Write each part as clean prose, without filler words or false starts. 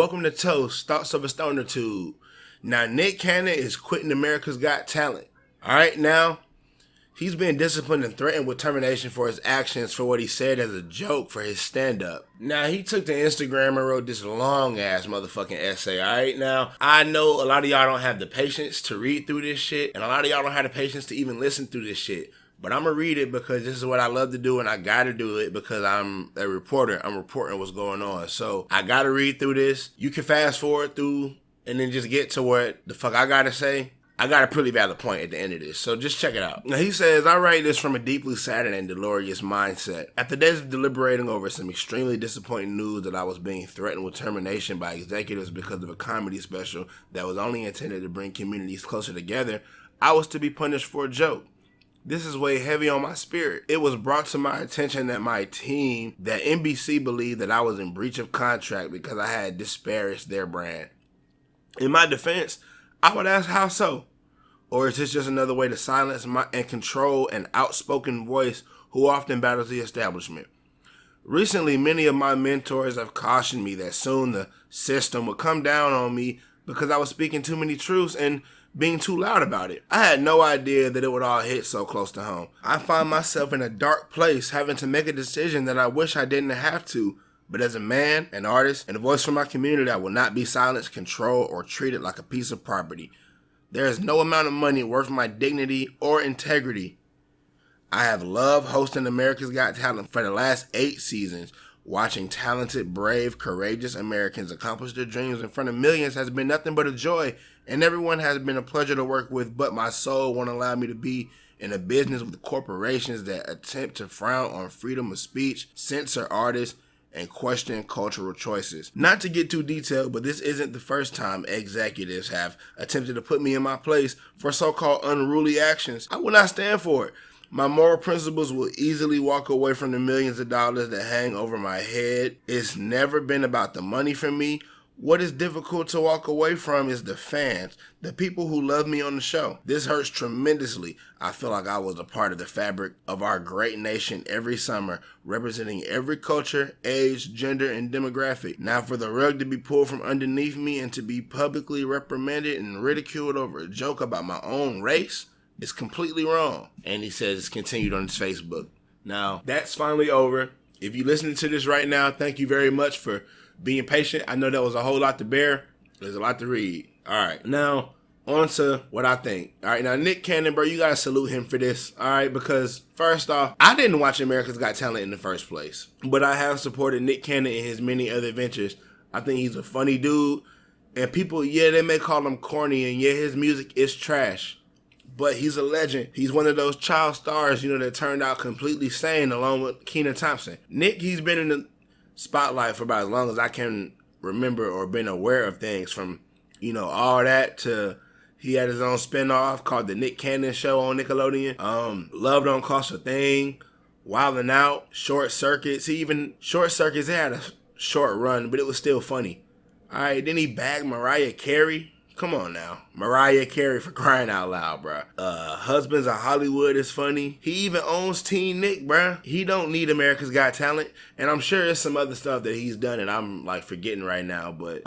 welcome to Toast, Thoughts of a Stoner Tube. Now, Nick Cannon is quitting America's Got Talent. Alright, now, he's been disciplined and threatened with termination for his actions for what he said as a joke for his stand-up. Now, he took to Instagram and wrote this long-ass motherfucking essay, alright? Now, I know a lot of y'all don't have the patience to read through this shit, and a lot of y'all don't have the patience to even listen through this shit. But I'm going to read it because this is what I love to do, and I got to do it because I'm a reporter. I'm reporting what's going on. So I got to read through this. You can fast forward through and then just get to what the fuck I got to say. I got a pretty valid point at the end of this, so just check it out. Now, he says, I write this from a deeply saddened and dolorous mindset. After days of deliberating over some extremely disappointing news that I was being threatened with termination by executives because of a comedy special that was only intended to bring communities closer together, I was to be punished for a joke. This is weighed heavy on my spirit. It was brought to my attention that my team, that NBC believed that I was in breach of contract because I had disparaged their brand. In my defense, I would ask how so? Or is this just another way to silence and control an outspoken voice who often battles the establishment? Recently, many of my mentors have cautioned me that soon the system would come down on me because I was speaking too many truths and being too loud about it. I had no idea that it would all hit so close to home. I find myself in a dark place having to make a decision that I wish I didn't have to, but as a man, an artist, and a voice for my community, I will not be silenced, controlled, or treated like a piece of property. There is no amount of money worth my dignity or integrity. I have loved hosting America's Got Talent for the last 8 seasons. Watching talented, brave, courageous Americans accomplish their dreams in front of millions has been nothing but a joy, and everyone has been a pleasure to work with, but my soul won't allow me to be in a business with corporations that attempt to frown on freedom of speech, censor artists, and question cultural choices. Not to get too detailed, but this isn't the first time executives have attempted to put me in my place for so-called unruly actions. I will not stand for it. My moral principles will easily walk away from the millions of dollars that hang over my head. It's never been about the money for me. What is difficult to walk away from is the fans, the people who love me on the show. This hurts tremendously. I feel like I was a part of the fabric of our great nation every summer, representing every culture, age, gender, and demographic. Now for the rug to be pulled from underneath me and to be publicly reprimanded and ridiculed over a joke about my own race, it's completely wrong. And he says it's continued on his Facebook. Now, that's finally over. If you're listening to this right now, thank you very much for being patient. I know that was a whole lot to bear. There's a lot to read. All right. Now, on to what I think. All right. Now, Nick Cannon, bro, you got to salute him for this. All right. Because, first off, I didn't watch America's Got Talent in the first place. But I have supported Nick Cannon in his many other ventures. I think he's a funny dude. And people, yeah, they may call him corny. And yeah, his music is trash. But he's a legend. He's one of those child stars, that turned out completely sane along with Kenan Thompson. Nick, he's been in the spotlight for about as long as I can remember or been aware of things from, all that to he had his own spinoff called The Nick Cannon Show on Nickelodeon. Love Don't Cost a Thing, Wildin' Out, Short Circuits. Short Circuits, it had a short run, but it was still funny. All right, then he bagged Mariah Carey. Come on now. Mariah Carey, for crying out loud, bruh. Husbands of Hollywood is funny. He even owns Teen Nick, bruh. He don't need America's Got Talent. And I'm sure there's some other stuff that he's done and I'm forgetting right now. But,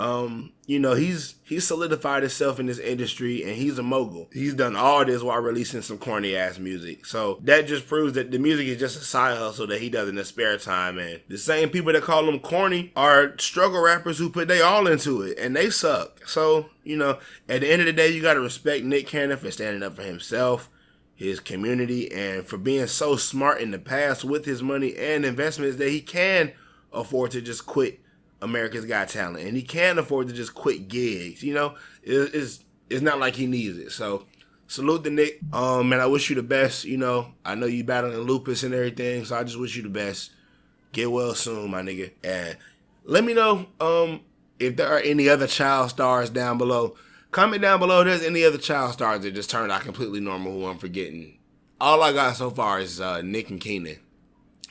he's solidified himself in this industry and he's a mogul. He's done all this while releasing some corny ass music. So that just proves that the music is just a side hustle that he does in his spare time. And the same people that call him corny are struggle rappers who put they all into it and they suck. So, at the end of the day, you got to respect Nick Cannon for standing up for himself, his community, and for being so smart in the past with his money and investments that he can afford to just quit America's Got Talent. And he can afford to just quit gigs. It's not like he needs it. So salute to Nick. Man, I wish you the best. I know you battling lupus and everything, so I just wish you the best. Get well soon, my nigga. And let me know if there are any other child stars down below. Comment down below if there's any other child stars that just turned out completely normal who I'm forgetting. All I got so far is Nick and Kenan.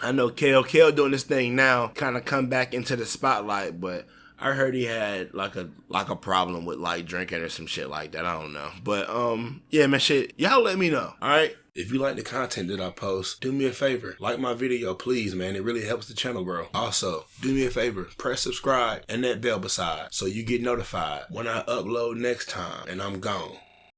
I know Kel doing this thing now, kind of come back into the spotlight, but I heard he had like a problem with drinking or some shit like that. I don't know. But yeah, man, shit. Y'all let me know. All right. If you like the content that I post, do me a favor, like my video, please, man. It really helps the channel grow. Also, do me a favor, press subscribe and that bell beside so you get notified when I upload next time and I'm gone.